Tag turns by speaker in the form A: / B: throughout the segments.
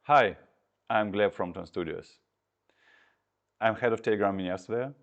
A: Hi, I'm Gleb from Ton Studios. I'm head of Telegram in there,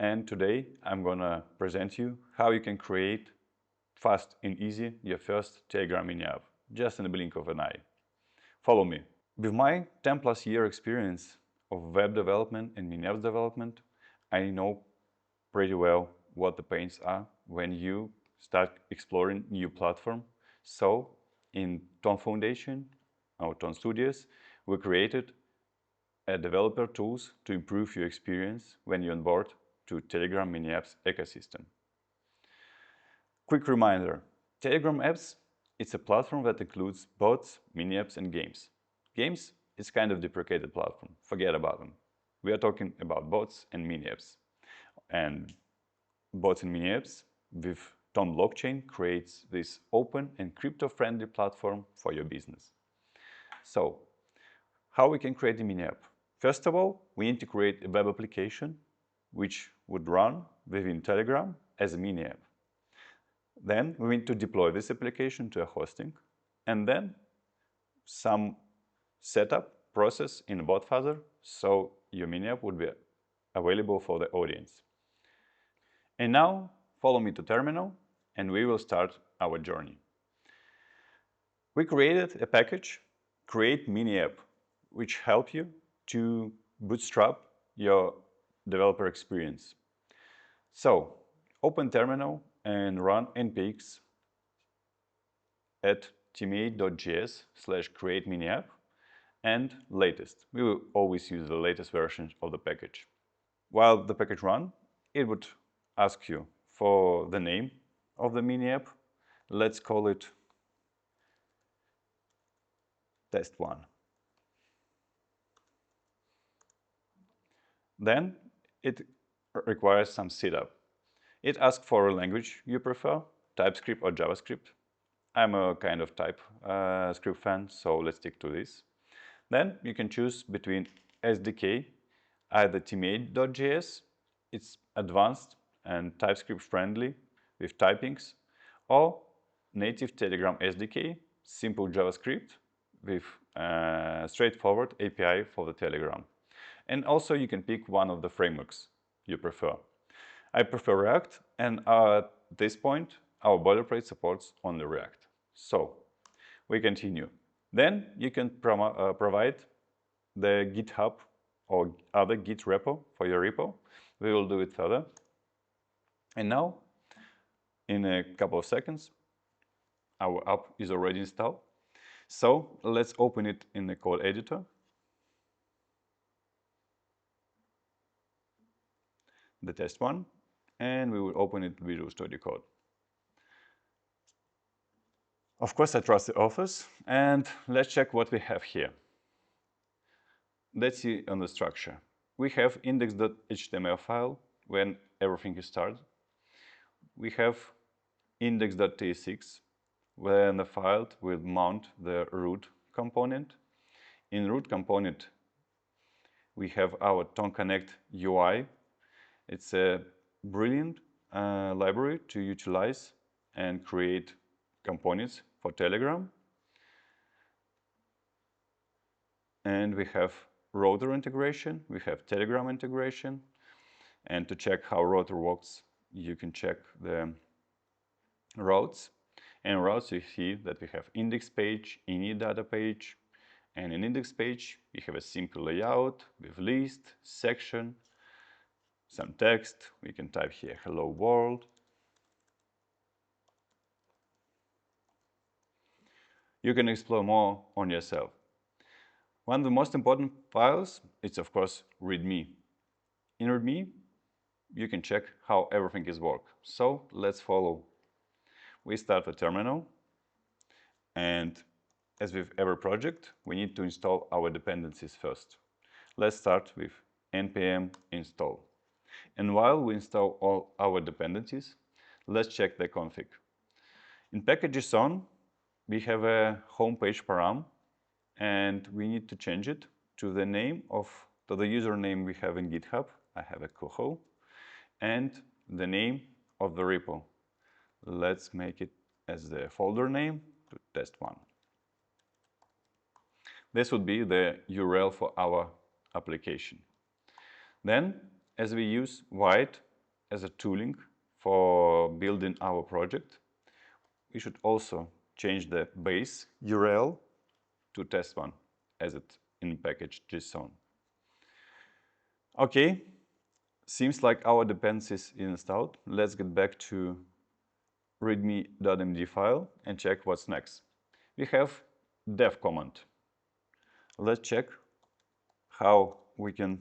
A: and today I'm gonna present you how you can create fast and easy your first Telegram mini app, just in the blink of an eye. Follow me. With my 10+ year experience of web development and mini apps development, I know pretty well what the pains are when you start exploring new platform. So in Ton Foundation, or Ton Studios, we created developer tools to improve your experience when you onboard to Telegram mini apps ecosystem. Quick reminder, Telegram apps, it's a platform that includes bots, mini apps and games. Games is kind of deprecated platform, forget about them. We are talking about bots and mini apps. And bots and mini apps with Ton blockchain creates this open and crypto-friendly platform for your business. So, how we can create a mini app? First of all, we need to create a web application which would run within Telegram as a mini app. Then we need to deploy this application to a hosting, and then some setup process in botfather, so your mini app would be available for the audience. And now follow me to terminal and we will start our journey. We created a package, create mini app, which help you to bootstrap your developer experience. So open terminal and run npx at teammate.js/create mini app and latest. We will always use the latest version of the package. While the package runs, it would ask you for the name of the mini app. Let's call it test1. Then it requires some setup. It asks for a language you prefer, TypeScript or JavaScript. I'm a kind of TypeScript fan, so let's stick to this. Then you can choose between SDK, either teammate.js, it's advanced and TypeScript friendly with typings, or native Telegram SDK, simple JavaScript with straightforward API for the Telegram. And also you can pick one of the frameworks you prefer. I prefer React, and at this point our boilerplate supports only React. So we continue. Then you can provide the GitHub or other Git repo for your repo. We will do it further. And now, in a couple of seconds, our app is already installed. So let's open it in the code editor. The test one, and we will open it with Visual Studio Code. Of course, I trust the authors, and let's check what we have here. Let's see on the structure. We have index.html file when everything is started. We have index.tsx when the file will mount the root component. In root component, we have our TonConnect UI. It's a brilliant library to utilize and create components for Telegram. And we have router integration, we have Telegram integration. And to check how router works, you can check the routes. And routes, you see that we have index page, init data page. And in index page, we have a simple layout with list, section, some text. We can type here hello world. You can explore more on yourself. One of the most important files is of course README. In README, you can check how everything is work. So let's follow. We start the terminal, and as with every project, we need to install our dependencies first. Let's start with npm install. And while we install all our dependencies, let's check the config. In packages on, we have a homepage param, and we need to change it to the name to the username we have in GitHub. I have a coho, and the name of the repo. Let's make it as the folder name to test1. This would be the URL for our application. Then, as we use White as a tooling for building our project, we should also change the base URL to test1 as it in package JSON. Okay, seems like our dependencies is installed. Let's get back to readme.md file and check what's next. We have dev command. Let's check how we can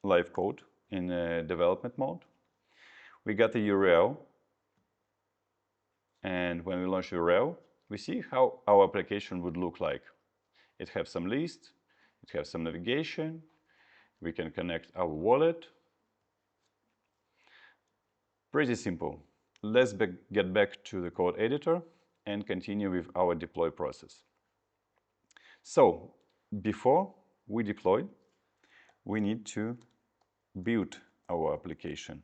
A: live code in development mode. We got the URL, and when we launch URL, we see how our application would look like. It has some list, it has some navigation, we can connect our wallet. Pretty simple. Let's get back to the code editor and continue with our deploy process. So, before we deploy, we need to build our application.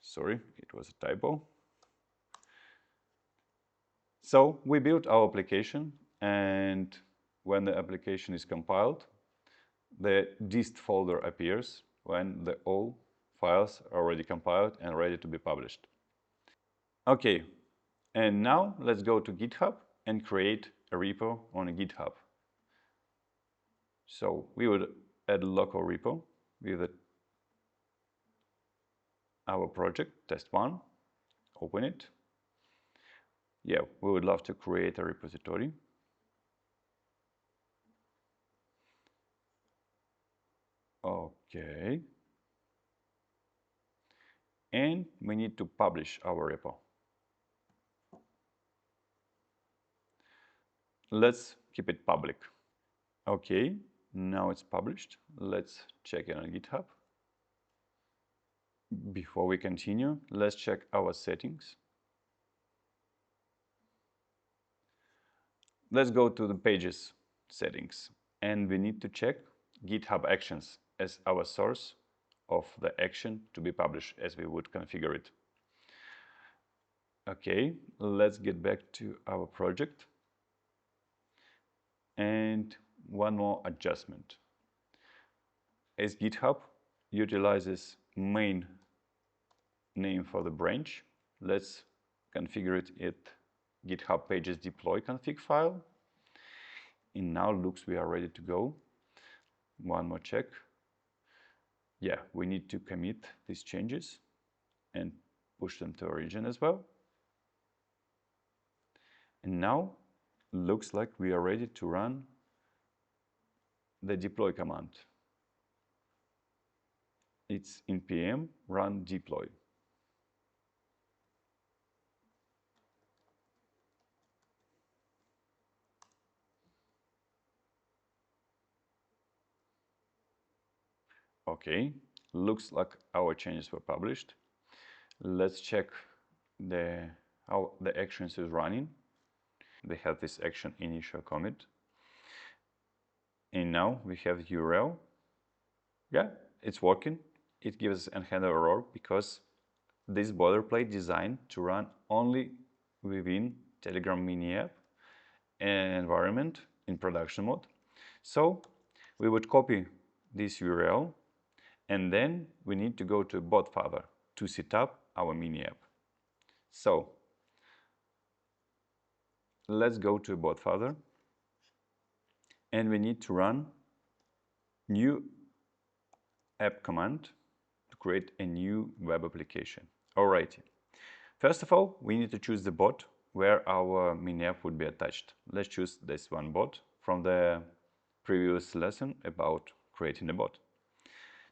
A: Sorry, it was a typo. So we built our application, and when the application is compiled, the dist folder appears when all files are already compiled and ready to be published. Okay, and now let's go to GitHub and create a repo on GitHub. So we would add a local repo with our project, test1, open it. Yeah, we would love to create a repository. Okay. And we need to publish our repo. Let's keep it public. Okay, now it's published. Let's check it on GitHub. Before we continue, let's check our settings. Let's go to the pages settings, and we need to check GitHub Actions as our source of the action to be published as we would configure it. Okay, let's get back to our project. And one more adjustment. As GitHub utilizes main name for the branch, let's configure it at GitHub pages deploy config file. And now looks we are ready to go. One more check. Yeah, we need to commit these changes and push them to origin as well. And now looks like we are ready to run the deploy command. It's npm run deploy. Okay, looks like our changes were published. Let's check how the actions is running. They have this action initial commit. And now we have URL. Yeah, it's working. It gives an handle error because this boilerplate designed to run only within Telegram mini app environment in production mode. So we would copy this URL, and then we need to go to botfather to set up our mini app. So let's go to botfather, and we need to run new app command to create a new web application. Alrighty. First of all, we need to choose the bot where our mini app would be attached. Let's choose this one bot from the previous lesson about creating a bot.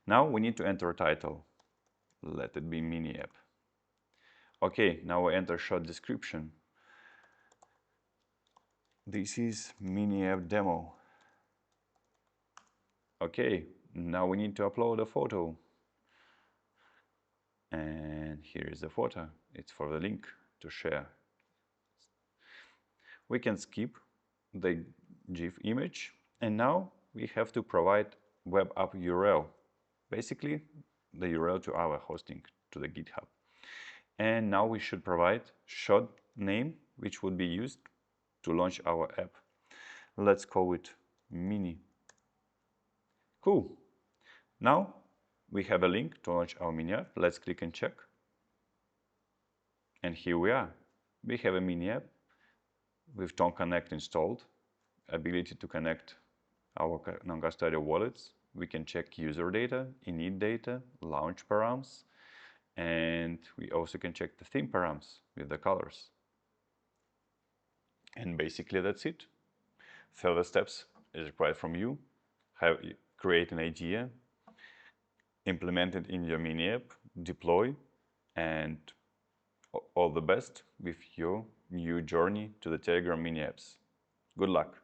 A: Now we need to enter a title. Let it be mini app. Okay, now we enter short description. This is mini app demo. Okay, now we need to upload a photo. And here is the photo. It's for the link to share. We can skip the GIF image, and now we have to provide web app URL, basically the URL to our hosting, to the GitHub. And now we should provide short name which would be used to launch our app. Let's call it Mini. Cool. Now we have a link to launch our mini app. Let's click and check. And here we are. We have a mini app with Tone Connect installed, ability to connect our non-custodial wallets. We can check user data, init data, launch params, and we also can check the theme params with the colors. And basically that's it. Further steps is required from you. Create an idea, implement it in your mini app, deploy, and all the best with your new journey to the Telegram mini apps. Good luck.